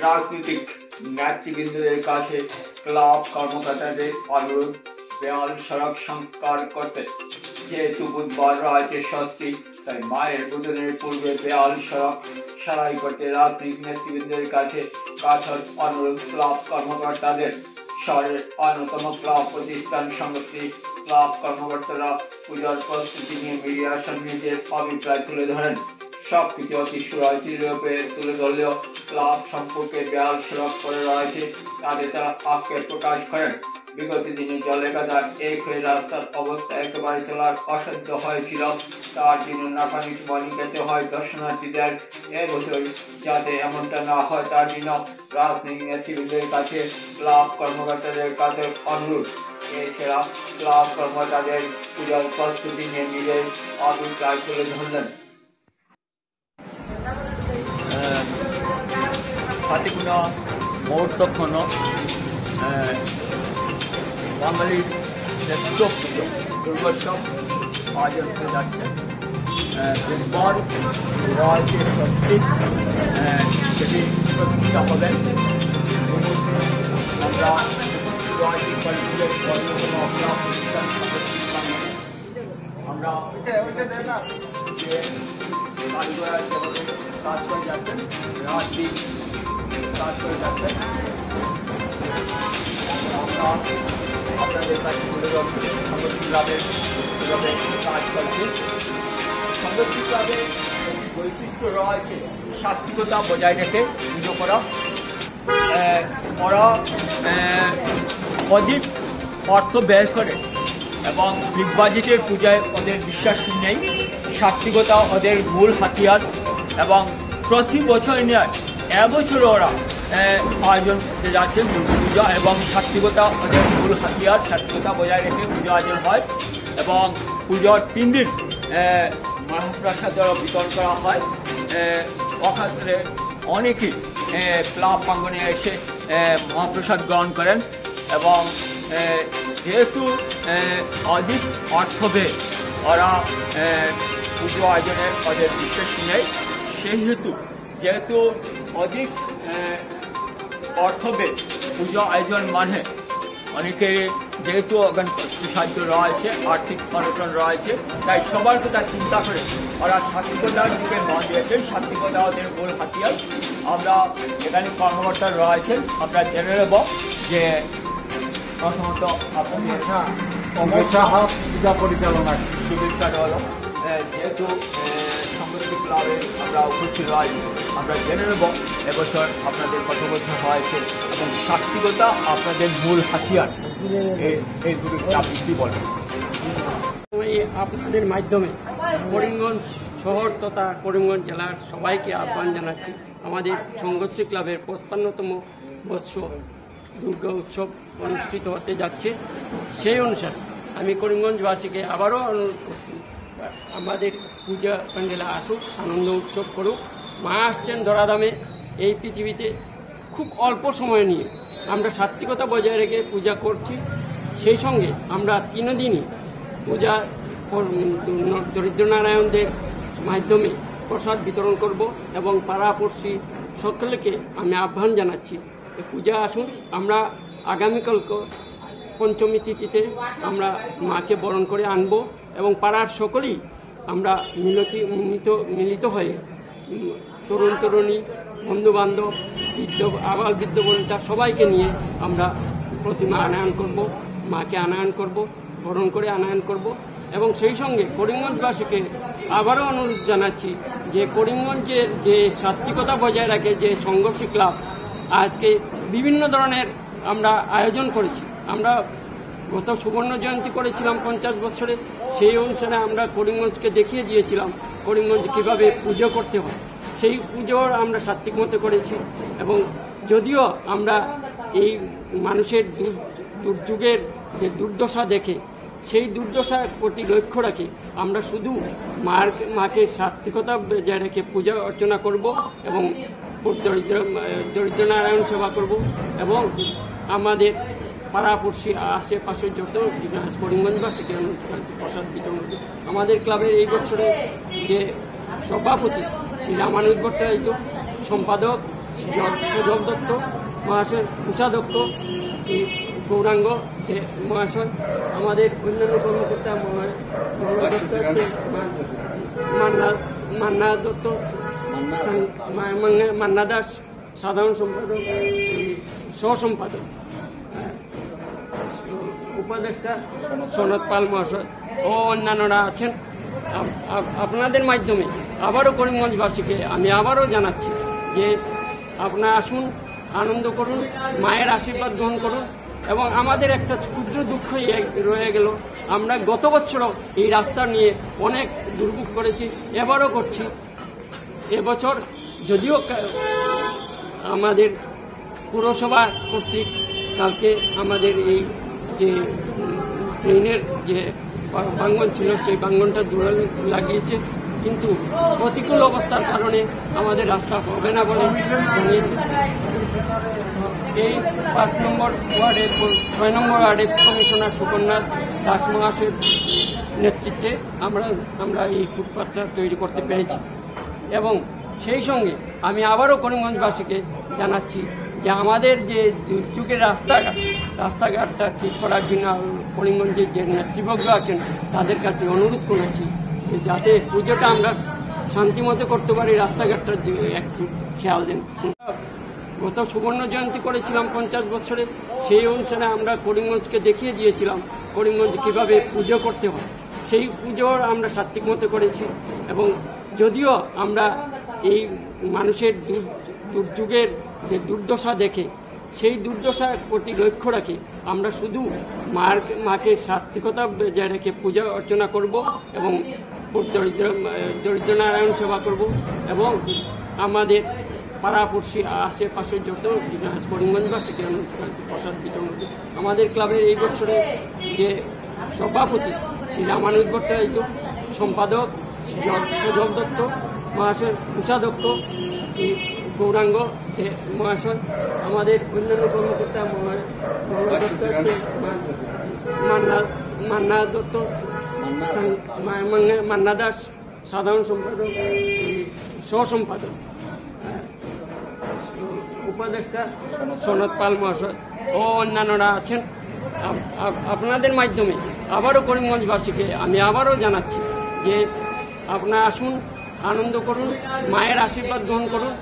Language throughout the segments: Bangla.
রাজনৈতিক নেতৃবৃন্দের কাছে ক্লাব কর্মকর্তাদের অনুরোধ দেয়াল সড়ক সংস্কার করতে। যেহেতু বুধবার রয়েছে ষষ্ঠী, তাই মায়ের উদ্বোধনের পূর্বে দেয়াল সড়ক সারাই করতে রাজনৈতিক নেতৃবৃন্দের কাছে কাতর অনুরোধ ক্লাব কর্মকর্তাদের। শহরের অন্যতম ক্লাব প্রতিষ্ঠান সংস্থি ক্লাব কর্মকর্তারা পূজার প্রস্তুতি নিয়ে মিডিয়ার সামনে নিজের অভিপ্রায় তুলে ধরেন। সবকিছু অতি সুরক্ষিতভাবে তুলে ধরলেও ক্লাব সম্পর্কে দেয়াল সড়ক করে রয়েছে তাদের তারা আক্ষেপ প্রকাশ করেন। বিগত দিনে জলে কাদা এক হয়ে রাস্তার অবস্থা একেবারে চলার অসাধ্য হয়েছিল। তার জন্য নাকানি চুবানি খেতে হয় দর্শনার্থীদের। এবছর যাতে এমনটা না হয় তার জন্য রাজনৈতিক নেতৃবৃন্দের কাছে ক্লাব কর্মকর্তাদের কাছে অনুরোধ। এছাড়া ক্লাব কর্মকর্তাদের পূজার প্রস্তুতি নিয়ে নিজের অভিপ্রায় তুলে ধরলেন। হাতিগুনা মুহূর্তক্ষণ বাঙালির শ্রেষ্ঠ পুজো দুর্গোৎসব আয়োজন হতে যাচ্ছে। বুধবার রয়েছে ষষ্ঠী, সেটি প্রতিষ্ঠা হবেন। আমরা আমরা যে কারিগররা যেভাবে কাজ করে যাচ্ছেন, রাত দিন কাজ করে যাচ্ছেন, আমরা আপনাদের কাছে তুলে ধরছি সংগঠন ক্লাবের কীভাবে কাজ চলছে। সংগঠন ক্লাবের বৈশিষ্ট্য রয়েছে সাত্বিকতা বজায় রেখে পুজো করা। ওরা অধিক অর্থ ব্যয় করে এবং বিগ বাজেটের পূজায় ওদের বিশ্বাস নেই। সাত্বিকতা ওদের মূল হাতিয়ার এবং প্রতি বছর নিয়ে এবছরও ওরা আয়োজন করতে যাচ্ছেন দুর্গাপূজা এবং সাত্বিকতা ওদের মূল হাতিয়ার। সাত্বিকতা বজায় রেখে পুজো আয়োজন হয় এবং পুজোর 3 দিন মহাপ্রসাদ বিতরণ করা হয়। ওখানে অনেকেই ক্লাব প্রাঙ্গণে এসে মহাপ্রসাদ গ্রহণ করেন এবং যেহেতু অধিক অর্থ ব্যয় ওরা পুজো আয়োজনে ওদের বিশ্বাস নেই, সেহেতু যেহেতু অধিক অর্থ ব্যয় পুজো আয়োজন মানে অনেকের যেহেতু সাহায্য রয়েছে, আর্থিক অনটন রয়েছে, তাই সবার কথা চিন্তা করে ওরা সাত্বিকতার দিকে মন দিয়েছেন। সাত্বিকতা ওদের মূল হাতিয়ার। আমরা এখানে কর্মকর্তা রয়েছেন, আমরা জেনে নেব যে প্রথমত আপনাদের পূজা পরিচালনা শুভেচ্ছা হলো। যেহেতু সংগঠন ক্লাবে আমরা উপস্থিত রয়েছি, আমরা জেনে নেব এবছর আপনাদের কত বছর হয়েছে এবং সাত্বিকতা আপনাদের মূল হাতিয়ার। এই দুটো আপনি কি বলেন? আপনাদের মাধ্যমে করিমগঞ্জ শহর তথা করিমগঞ্জ জেলার সবাইকে আহ্বান জানাচ্ছি। আমাদের সংঘশ্রী ক্লাবের 55তম বর্ষ দুর্গা উৎসব অনুষ্ঠিত হতে যাচ্ছে। সেই অনুসারে আমি করিমগঞ্জবাসীকে আবারও অনুরোধ করছি, আমাদের পূজা প্যান্ডেলে আসুক, আনন্দ উৎসব করুক। মা আসছেন ধরাধামে এই পৃথিবীতে খুব অল্প সময় নিয়ে। আমরা সাত্বিকতা বজায় রেখে পূজা করছি। সেই সঙ্গে আমরা 3 দিনই পূজা দরিদ্রনারায়ণদের মাধ্যমে প্রসাদ বিতরণ করব এবং পাড়াপড়শি সকলকে আমি আহ্বান জানাচ্ছি পূজা আসুন। আমরা আগামীকালকে পঞ্চমী তিথিতে আমরা মাকে বরণ করে আনব এবং পাড়ার সকলেই আমরা মিলিত হয়ে তরুণ তরুণী, বন্ধুবান্ধব, আবাল বৃদ্ধ বনিতা সবাইকে নিয়ে আমরা প্রতিমা আনয়ন করব, মাকে আনয়ন করব, বরণ করে আনয়ন করব। এবং সেই সঙ্গে করিমগঞ্জবাসীকে আবারও অনুরোধ জানাচ্ছি যে করিমগঞ্জের যে সাত্বিকতা বজায় রাখে যে সংঘশ্রী ক্লাব আজকে বিভিন্ন ধরনের আমরা আয়োজন করেছি। আমরা গত সুবর্ণ জয়ন্তী করেছিলাম 50 বছরে। সেই অনুসারে আমরা করিমগঞ্জকে দেখিয়ে দিয়েছিলাম করিমগঞ্জ কীভাবে পুজো করতে হয়। সেই পুজোর আমরা সাত্বিক মতো করেছি এবং যদিও আমরা এই মানুষের দুর্যোগের যে দুর্দশা দেখে সেই দুর্দশার প্রতি লক্ষ্য রাখি আমরা শুধু মাকে সাত্বিকতা বজায় রেখে পূজা অর্চনা করব এবং দরিদ্র নারায়ণ সেবা করব এবং আমাদের পাড়াপড়শি আশেপাশের যত করিমগঞ্জবাসীকে প্রসাদ বিতরণ করব। আমাদের ক্লাবের এই বছরে যে সভাপতি শ্রী রামানুজ ভট্টাচার্য, সম্পাদক সুজল দত্ত মহাশয়, কোষাধ্যক্ষ শ্রী গৌরাঙ্গ মহাশয়, আমাদের অন্যান্য কর্মকর্তা মান্না দত্ত, মান্না দাস সাধারণ সম্পাদক, সহ সম্পাদক, উপদেষ্টা সনদ পাল মহাশয় ও অন্যান্যরা আছেন। আপনাদের মাধ্যমে আবারও করিমগঞ্জবাসীকে আমি আবারও জানাচ্ছি যে আপনারা আসুন, আনন্দ করুন, মায়ের আশীর্বাদ গ্রহণ করুন। এবং আমাদের একটা ক্ষুদ্র দুঃখ রয়ে গেল, আমরা গত বছরও এই রাস্তা নিয়ে অনেক দুর্ভোগ করেছি, এবারও করছি। এবছর যদিও আমাদের পুরসভা কর্তৃক কালকে আমাদের এই যে ট্রেনের যে ভাঙন ছিল সেই ভাঙনটা জোড়া লাগিয়েছে, কিন্তু প্রতিকূল অবস্থার কারণে আমাদের রাস্তা হবে না বলে জানিয়েছে। এই 5 নম্বর ওয়ার্ডের 6 নম্বর ওয়ার্ডের কমিশনার সুকন্যা দাস মহাশয়ের নেতৃত্বে আমরা এই ফুটপাথটা তৈরি করতে পেরেছি। এবং সেই সঙ্গে আমি আবারও করিমগঞ্জবাসীকে জানাচ্ছি যে আমাদের যে যুগের রাস্তাঘাটটা ঠিক করার জন্য করিমগঞ্জের যে নেতৃবর্গ আছেন তাদের কাছে অনুরোধ করেছি যে যাতে পুজোটা আমরা শান্তিমতো করতে পারি, রাস্তাঘাটটার একটু খেয়াল দেন। গত সুবর্ণ জয়ন্তী করেছিলাম 50 বছরে, সেই অনুসারে আমরা করিমগঞ্জকে দেখিয়ে দিয়েছিলাম করিমগঞ্জ কীভাবে পুজো করতে হয়। সেই পুজোর আমরা সাত্বিক মতো করেছি। এবং যদিও আমরা এই মানুষের দুর্যোগের যে দুর্দশা দেখে সেই দুর্দশার প্রতি লক্ষ্য রাখি আমরা শুধু মাকে সাত্বিকতা বজায় রেখে পূজা অর্চনা করব এবং দরিদ্র নারায়ণ সেবা করব এবং আমাদের পাড়াপড়শি আশেপাশের যত করিমগঞ্জবাসীকে প্রসাদ বিতরণ করবে। আমাদের ক্লাবের এই বছরে যে সভাপতি শ্রী রামানুজ ভট্টাচার্য, সম্পাদক সুজল দত্ত মহাশয়, কোষাধ্যক্ষ শ্রী গৌরাঙ্গ মহাশয়, আমাদের অন্যান্য কর্মকর্তা মান্না দত্ত, মান্না দাস সাধারণ সম্পাদক, সহ সম্পাদক, উপদেষ্টা সনদ পাল মহাশয় ও অন্যান্যরা আছেন। আপনাদের মাধ্যমে আবারও করিমগঞ্জবাসীকে আমি আবারও জানাচ্ছি যে আপনারা আসুন, আনন্দ করুন, মায়ের আশীর্বাদ গ্রহণ করুন।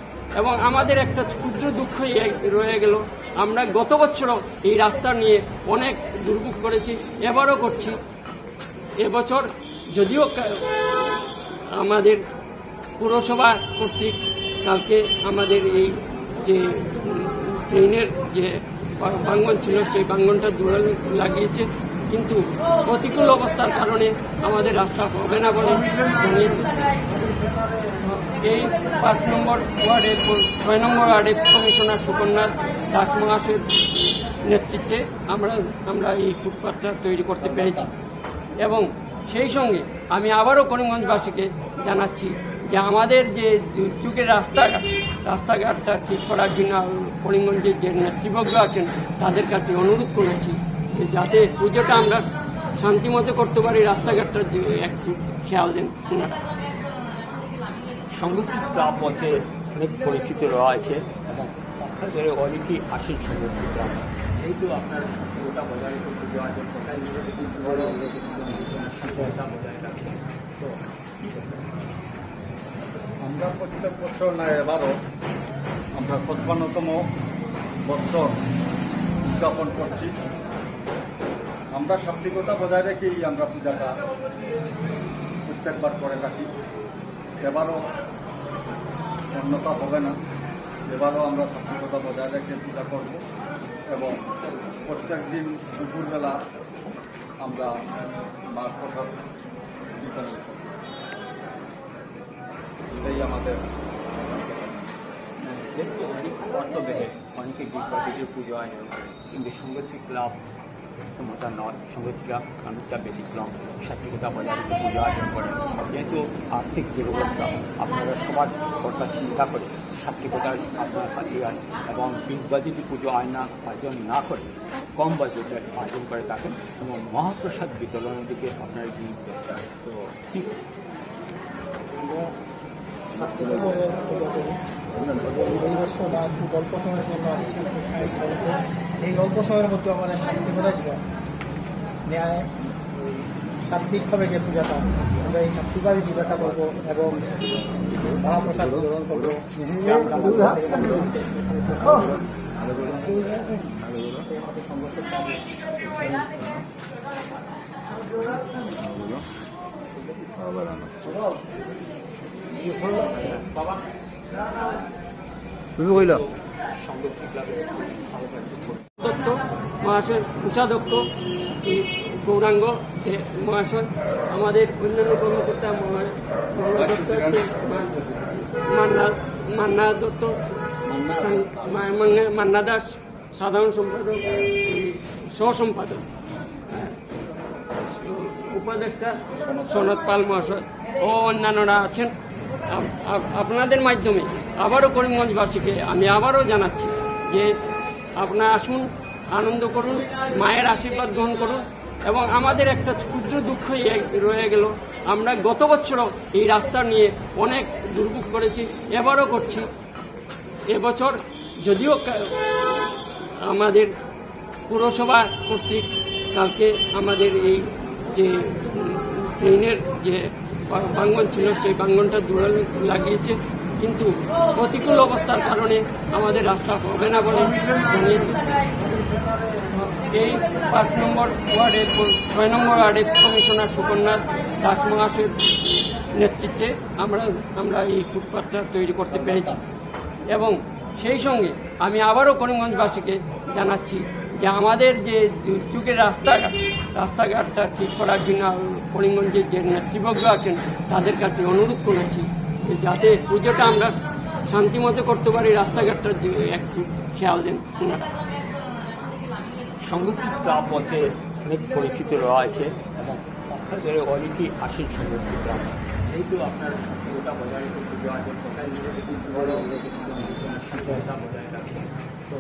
এবং আমাদের একটা ক্ষুদ্র দুঃখ রয়ে গেল, আমরা গত বছরও এই রাস্তা নিয়ে অনেক দুর্ভোগ করেছি, এবারও করছি। এবছর যদিও আমাদের পুরসভা কর্তৃক কালকে আমাদের এই যে ট্রেনের যে ভাঙন ছিল সেই ভাঙনটা জোড়া লাগিয়েছে, কিন্তু প্রতিকূল অবস্থার কারণে আমাদের রাস্তা হবে না বলে জানিয়েছে। এই 5 নম্বর ওয়ার্ডের 6 নম্বর ওয়ার্ডের কমিশনার সুকন্যা দাস মহাশয়ের নেতৃত্বে আমরা এই ফুটপাথটা তৈরি করতে পেরেছি। এবং সেই সঙ্গে আমি আবারও করিমগঞ্জবাসীকে জানাচ্ছি যে আমাদের যে যুগের রাস্তাঘাটটা ঠিক করার জন্য করিমগঞ্জের যে নেতৃবর্গ আছেন তাদের কাছে অনুরোধ করেছি যে যাতে পুজোটা আমরা শান্তিমতো করতে পারি, রাস্তাঘাটটার একটু খেয়াল দেন। সংস্কৃত ক্লাব মধ্যে অনেক পরিচিত রয়েছে এবং আপনাদের অনেকেই আসেন সংস্কৃত ক্লাব, যেহেতু আপনার ওটা বজায় রেখে পুজো আয়োজন বজায় রাখেন। তো আমরা প্রত্যেক বছর না এবারও আমরা 55তম বছর উদযাপন করছি। আমরা সাত্বিকতা বজায় রেখেই আমরা পূজাটা প্রত্যেকবার করে থাকি। এবারও অন্যতা হবে না, এবারও আমরা সাত্বিকতা বজায় রেখে পূজা করব এবং প্রত্যেক দিন দুপুরবেলা আমরা মার প্রসাদ বিতরণ করব। এটাই আমাদের যেহেতু অনেক অর্থ বেড়ে অনেকে বিদ্যাপীঠের পুজো আয়োজন করে, কিন্তু সংস্কৃত ক্লাব ক্ষমতা নয়। সংস্কৃত ক্লাব অনেকটা ব্যতিক্রম, সাত্বিকতা বজায় রেখে পুজো আয়োজন করেন। যেহেতু আর্থিক দুরবস্থা, আপনারা সবার কথা চিন্তা করে সাত্বিকতার আপনার হাতিয়ার এবং বিগ বাজেটে পুজো আয়োজন না করে কম বাজেটে আয়োজন করে থাকেন এবং মহাপ্রসাদ বিতরণের দিকে আপনার গুরুত্ব। তো ঠিক নিজস্ব বা একটু গল্প সময়ের জন্য আসছি এই গল্প সময়ের মধ্যে আমাদের শান্তি বোধা পূজা ন্যায় সাত্বিকভাবে যে পূজাটা আমরা এই সাত্বিকভাবে পূজাটা করবো এবং মহাপ্রসাদ গ্রহণ করবো। তুমি কইল দত্ত মহাশয়, উষাধ্যক্ষ গৌরাঙ্গ মহাশয়, আমাদের অন্যান্য কর্মকর্তা মান্না দত্ত, মান্না দাস সাধারণ সম্পাদক, সহ সম্পাদক, উপদেষ্টা সনদ পাল মহাশয় ও অন্যান্যরা আছেন। আপনাদের মাধ্যমে আবারও করিমগঞ্জবাসীকে আমি আবারও জানাচ্ছি যে আপনারা আসুন, আনন্দ করুন, মায়ের আশীর্বাদ গ্রহণ করুন। এবং আমাদের একটা ক্ষুদ্র দুঃখ রয়ে গেল, আমরা গত বছরও এই রাস্তা নিয়ে অনেক দুর্ভোগ করেছি, এবারও করছি। এবছর যদিও আমাদের পুরসভা কর্তৃক কালকে আমাদের এই যে ট্রেনের যে বাঙ্গন ছিল সেই বাঙ্গনটা জোড়া লাগিয়েছে, কিন্তু প্রতিকূল অবস্থার কারণে আমাদের রাস্তা হবে না বলে জানিয়েছে। এই 5 নম্বর ওয়ার্ডের 6 নম্বর ওয়ার্ডের কমিশনার সুকন্যা দাস মহাশয়ের নেতৃত্বে আমরা এই ফুটপাথটা তৈরি করতে পেরেছি। এবং সেই সঙ্গে আমি আবারও করিমগঞ্জবাসীকে জানাচ্ছি যে আমাদের যে যুগের রাস্তাঘাটটা ঠিক করার জন্য করিমগঞ্জের যে নেতৃবর্গ আছেন তাদের কাছে অনুরোধ করেছি যে যাতে পুজোটা আমরা শান্তিমতো করতে পারি, রাস্তাঘাটটার দিকে একটু খেয়াল দেন ওনারা। সংস্কৃত ক্লাব মধ্যে অনেক পরিচিত রয়েছে এবং আপনাদের অনেকেই আসেন সংস্কৃত ক্লাব, যেহেতু আপনার পুজোটা বজায় রেখে পুজো আছেন কোথায় বজায় রাখেন। তো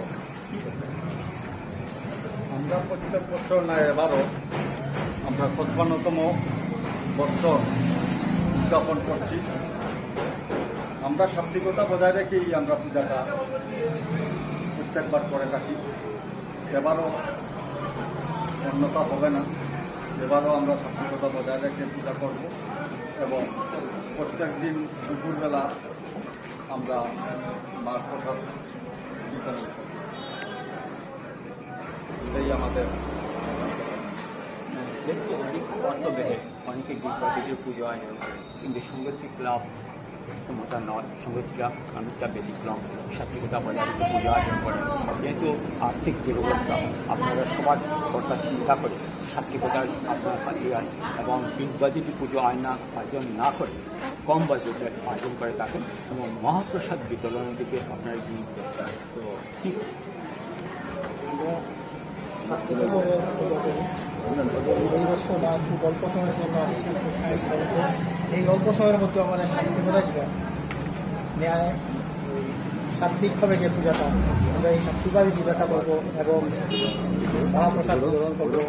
আমরা প্রত্যেক বছর না এবারও আমরা 55তম বছর উদযাপন করছি। আমরা সাত্বিকতা বজায় রেখেই আমরা পূজাটা প্রত্যেকবার করে থাকি। এবারও অন্যতা হবে না, এবারও আমরা সাত্বিকতা বজায় রেখে পূজা করব এবং প্রত্যেক দিন দুপুরবেলা আমরা মার প্রসাদ বিতরণ করব। এটাই আমাদের যেহেতু অনেক অর্থ বেড়ে অনেকে গির্জাদের পুজো হয়, কিন্তু সংস্কৃত ক্লাব ক্ষমতা নয়। সংস্কৃত ক্লাব অনেকটা ব্যতিক্রম, সাত্বিকতা বজায় রেখে পুজো আয়োজন করেন। যেহেতু আর্থিক দুরবস্থা, আপনারা সবার কথা চিন্তা করে সাত্বিকতার আপনার হাতিয়ার এবং বিগ বাজেটে পুজো আয়োজন না করে কম বাজেটে আয়োজন করে থাকেন এবং মহাপ্রসাদ বিতরণের দিকে আপনার গুরুত্ব। তো ঠিক নিজস্ব বা একটু গল্প সময়ের জন্য আসছি এই গল্প সময়ের মধ্যে আমাদের শান্তি বোধা পূজা ন্যায় সাত্বিকভাবে যে পূজাটা আমরা এই সাত্বিকভাবে পূজাটা করবো এবং মহাপ্রসাদ গ্রহণ করবো।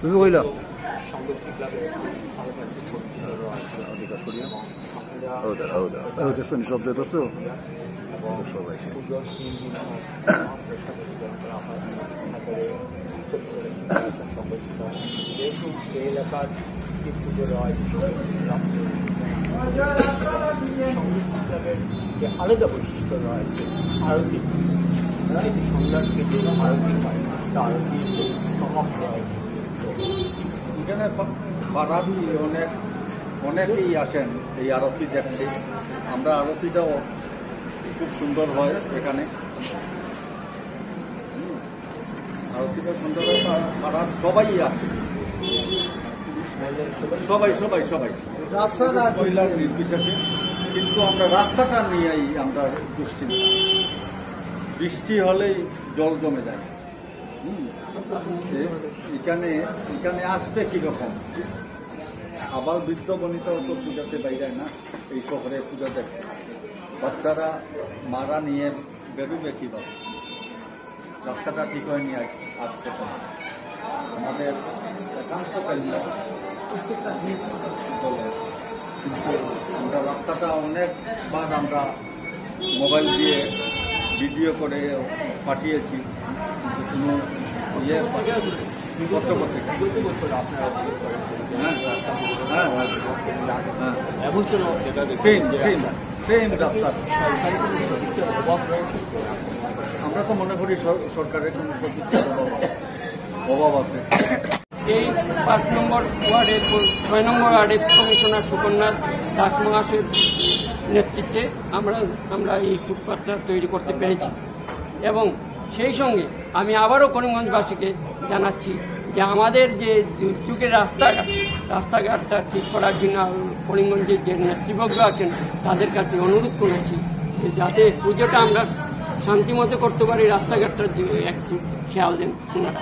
তুমি কইল সংস্কৃত ক্লাবের ಹೌದಾ ಹೌದಾ ಹೌದು ಸುನಿ ಶಬ್ದ ತೋರಿಸು পুজোর 3 দিন যেহেতু এই এলাকার যে পুজো রয়েছে সংস্কৃত ক্লাবের যে আলাদা বৈশিষ্ট্য রয়েছে আরতি, যেটি সন্ধ্যাকে যে আরতি হয় তা আরতি সমাপ্ত হয়। এখানে পাড়াবি অনেকেই আসেন এই আরতি দেখতে। আমরা আরতিটাও খুব সুন্দর হয় এখানে, আরতিটা সুন্দর হয়। পাড়ার সবাই আসে, সবাই সবাই সবাই মহিলার নির্বিশেষে। কিন্তু আমরা রাস্তাটা নিয়েই আমরা দুশ্চিন্তা, বৃষ্টি হলেই জল জমে যায়। এখানে আসবে কিরকম? আবার বৃদ্ধ বনিতাও তো পূজাতে বাইরে না, এই শহরে পূজা দেখে। বাচ্চারা মারা নিয়ে বেরোবে কীভাবে? রাস্তাটা ঠিক হয়নি আজ থেকে। আমাদের একান্ত কেন্দ্র কিন্তু আমরা রাস্তাটা অনেকবার আমরা মোবাইল দিয়ে ভিডিও করে পাঠিয়েছি, কিন্তু কোনো ইয়ে করতে করতে ট্রেন রাস্তা আমরা তো মনে করি সরকারের কোনো সদিচ্ছার অভাব আছে। এই 5 নম্বর ওয়ার্ডের 6 নম্বর ওয়ার্ডের কমিশনার সুকন্যা দাস মহাশয়ের নেতৃত্বে আমরা এই ফুটপাথটা তৈরি করতে পেরেছি। এবং সেই সঙ্গে আমি আবারও করিমগঞ্জবাসীকে জানাচ্ছি যে আমাদের যে যুগের রাস্তাঘাটটা ঠিক করার জন্য করিমগঞ্জের যে নেতৃবর্গ আছেন তাদের কাছে অনুরোধ করেছি যে যাতে পুজোটা আমরা শান্তিমতো করতে পারি, রাস্তাঘাটটার একটু খেয়াল দেন ওনারা।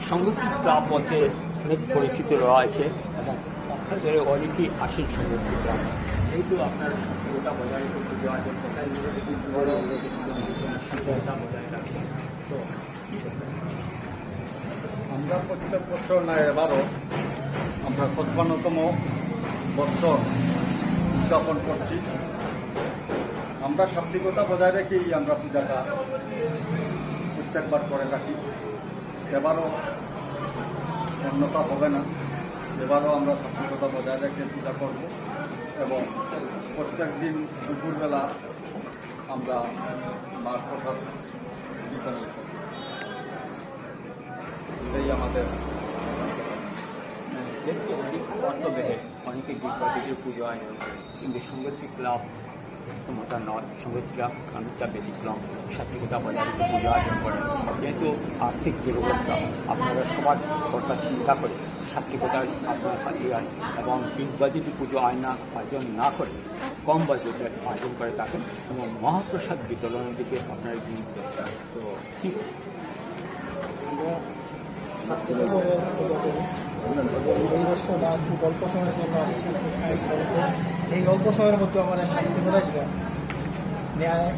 সংস্কৃত ক্লাব মধ্যে অনেক পরিচিত রয়েছে এবং আপনাদের অনেকেই আসেন সংস্কৃত ক্লাব, যেহেতু আপনার পুরোটা বজায় করতে দেওয়া যায় বজায় রাখবেন। তো আমরা প্রত্যেক বছর না এবারও আমরা 55তম বছর উদযাপন করছি। আমরা সাত্বিকতা বজায় রেখেই আমরা পূজাটা প্রত্যেকবার করে রাখি। এবারও অন্যতা হবে না, এবারও আমরা সাত্বিকতা বজায় রেখে পূজা করব এবং প্রত্যেক দিন দুপুরবেলা আমরা মার প্রসাদ বিতরণ করব। এটাই আমাদের যেহেতু অনেক অর্থ বেড়ে অনেকে বিদ্যাপীঠের পুজো হয়, কিন্তু সংস্কৃত ক্লাব ক্ষমতা নয়। সংস্কৃত ক্লাব অনেকটা ব্যতিক্রম, সাত্বিকতা বজায় রেখে পুজো আয়োজন করেন। যেহেতু আর্থিক যে ব্যবস্থা, আপনারা সবার কথা চিন্তা করে সাত্বিকতার আপনার হাতিয়ার এবং বিগ বাজেট পুজো আয়োজন না করে কম বাজেটের আয়োজন করে থাকেন এবং মহাপ্রসাদ বিতরণের দিকে আপনার গুরুত্ব। তো ঠিক এই বছর বা খুব অল্প সময়ের জন্য আসছি। এই অল্প সময়ের মধ্যে আমাদের শান্তিপূজা ন্যায়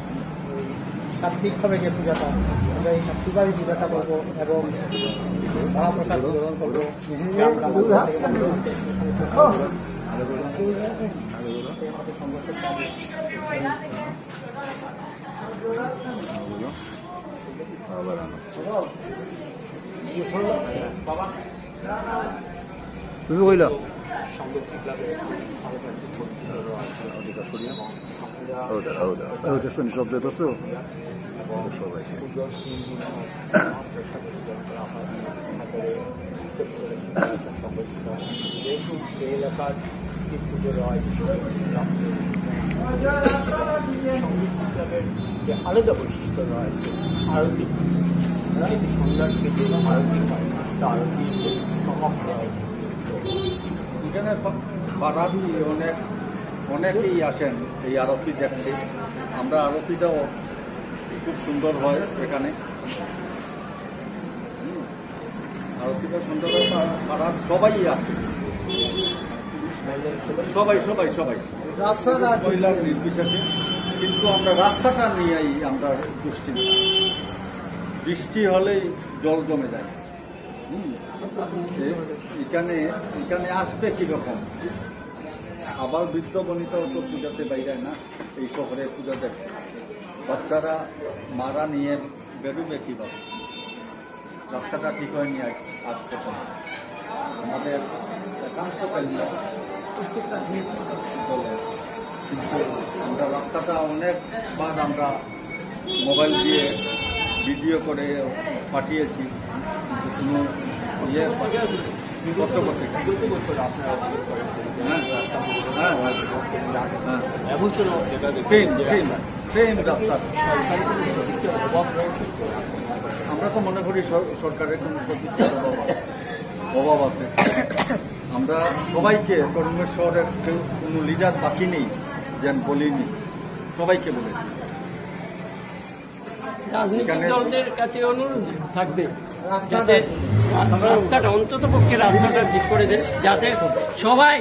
সাত্বিকভাবে যে পূজাটা, আমরা এই সাত্বিকভাবে পূজাটা করবো এবং মহাপ্রসাদ গ্রহণ করবো। তুমি কইলা সংস্কৃত ক্লাবের ಹೌದಾ ಹೌದಾ ಹೌದು ಎಷ್ಟು ಶಬ್ದ ತೋರಿಸು পুজোর 3 দিন যেহেতু এই এলাকার যে পুজো রয়েছে সংস্কৃত ক্লাবের যে আলাদা বৈশিষ্ট্য রয়েছে আরতি, সন্ধ্যার যে আরতি হয় তা আরতি সমাপ্ত রয়েছে। এখানে বাড়াবি অনেকেই আসেন এই আরতি দেখতে। আমরা আরতিটাও খুব সুন্দর হয় এখানে, আরতিটা সুন্দর হয়। পাড়ার সবাই আসে, সবাই সবাই সবাই রাস্তাটা মহিলার নির্বিশেষে। কিন্তু আমরা রাস্তাটা নিয়েই আমরা দুশ্চিন্তা, বৃষ্টি হলেই জল জমে যায়। এখানে আসবে কিরকম? আবার বৃদ্ধ বনিতাও তো পূজাতে বাইরে না, এই শহরে পূজা দেখে। বাচ্চারা মারা নিয়ে বেরোবে কিভাবে? রাস্তাটা ঠিক হয়নি আজ থেকে। আমাদের একান্ত কেন্দ্র কিন্তু আমরা রাস্তাটা অনেকবার আমরা মোবাইল দিয়ে ভিডিও করে পাঠিয়েছি, কিন্তু কোনো ইয়ে করতে করতে ট্রেন রাস্তা আমরা তো মনে করি সরকারের কোনো সদিচ্ছার অভাব আছে। আমরা সবাইকে করিমগঞ্জ শহরের কোনো লিডার বাকি নেই যেন বলিনি, সবাইকে বলেছি। রাজনৈতিক দলদের কাছে অনুরোধ থাকবে যাতে রাস্তাটা অন্তত পক্ষে রাস্তাটা ঠিক করে দেয়, যাতে সবাই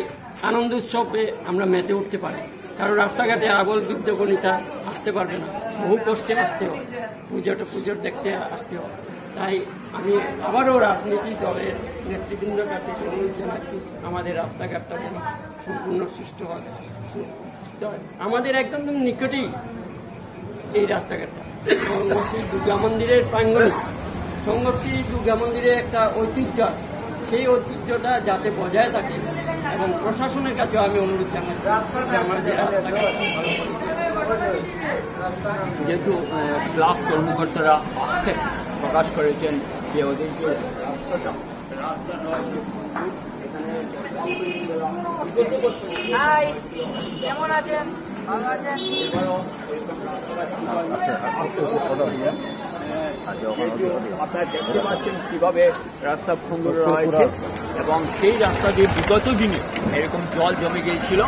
আনন্দ উৎসবে আমরা মেতে উঠতে পারি। কারণ রাস্তাঘাটে আবল বৃদ্ধ বনিতা আসতে পারবে না, বহু কষ্টে আসতে হয়, পুজোর দেখতে আসতে হয়। তাই আমি আবারও রাজনৈতিক দলের নেতৃবৃন্দের কাছে অনুরোধ জানাচ্ছি, আমাদের রাস্তাঘাটটা যেন সম্পূর্ণ সুষ্ঠু হয়। আমাদের একদম নিকটেই এই রাস্তাঘাটটা সংঘর্ষী দুর্গা মন্দিরের প্রাঙ্গণে, সংঘর্ষী দুর্গা মন্দিরের একটা ঐতিহ্য আছে, সেই ঐতিহ্যটা যাতে বজায় থাকে এবং প্রশাসনের কাছেও আমি অনুরোধ জানাচ্ছি যে আমাদের রাস্তাঘাট যেহেতু ক্লাব কর্মকর্তারা আক্ষেপ প্রকাশ করেছেন যে ওদের যে রাস্তাটা কেমন আছেন? ভালো আছেন? আপনারা দেখতে পাচ্ছেন কিভাবে রাস্তা ভঙ্গুর রয়েছে এবং সেই রাস্তা দিয়ে বিগত দিনে এরকম জল জমে গিয়েছিল।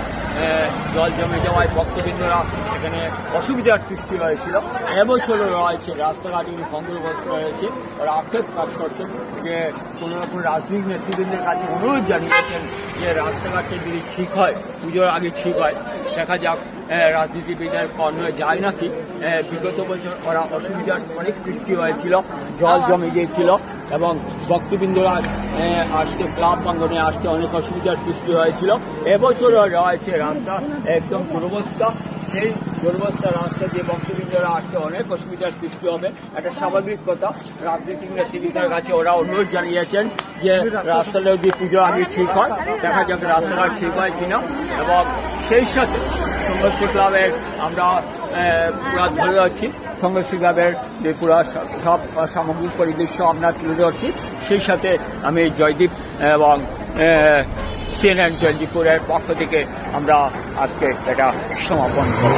জল জমে যাওয়ায় ভক্তবৃন্দরা এখানে অসুবিধার সৃষ্টি হয়েছিল। এবছরও রয়েছে রাস্তাঘাটগুলি ভঙ্গুরগ্রস্ত রয়েছে। ওরা আক্ষেপ কাজ করছেন যে কোনো রকম রাজনৈতিক নেতৃবৃন্দের কাছে অনুরোধ জানিয়েছেন যে রাস্তাঘাটটা যদি ঠিক হয়, পুজোর আগে ঠিক হয়, দেখা যাক রাজনীতিবিদের কর্ণে যায় নাকি। বিগত বছর ওরা অসুবিধার অনেক সৃষ্টি হয়েছিল, জল জমে গিয়েছিল এবং ভক্তবৃন্দরা আসতে ক্লাব প্রাঙ্গনে আসতে অনেক অসুবিধার সৃষ্টি হয়েছিল। এবছরও রয়েছে রাস্তা একদম দুরবস্থা। সেই দুরবস্থা রাস্তা দিয়ে ভক্তবৃন্দরা আসতে অনেক অসুবিধার সৃষ্টি হবে, একটা স্বাভাবিক কথা। রাজনৈতিক নেতৃবৃন্দের কাছে ওরা অনুরোধ জানিয়েছেন যে রাস্তাটা যদি পুজো আগে ঠিক হয়, দেখা যাবে রাস্তাঘাট ঠিক হয় কিনা। এবং সেই সাথে সংঘর্ষী ক্লাবের আমরা পুরা ধরে যাচ্ছি, সংঘর্ষী ক্লাবের যে পুরা সব সামগ্রিক পরিদৃশ্য আমরা তুলে ধরছি। সেই সাথে আমি জয়দীপ এবং CNN 24-এর পক্ষ থেকে আমরা আজকে এটা সমাপন করব।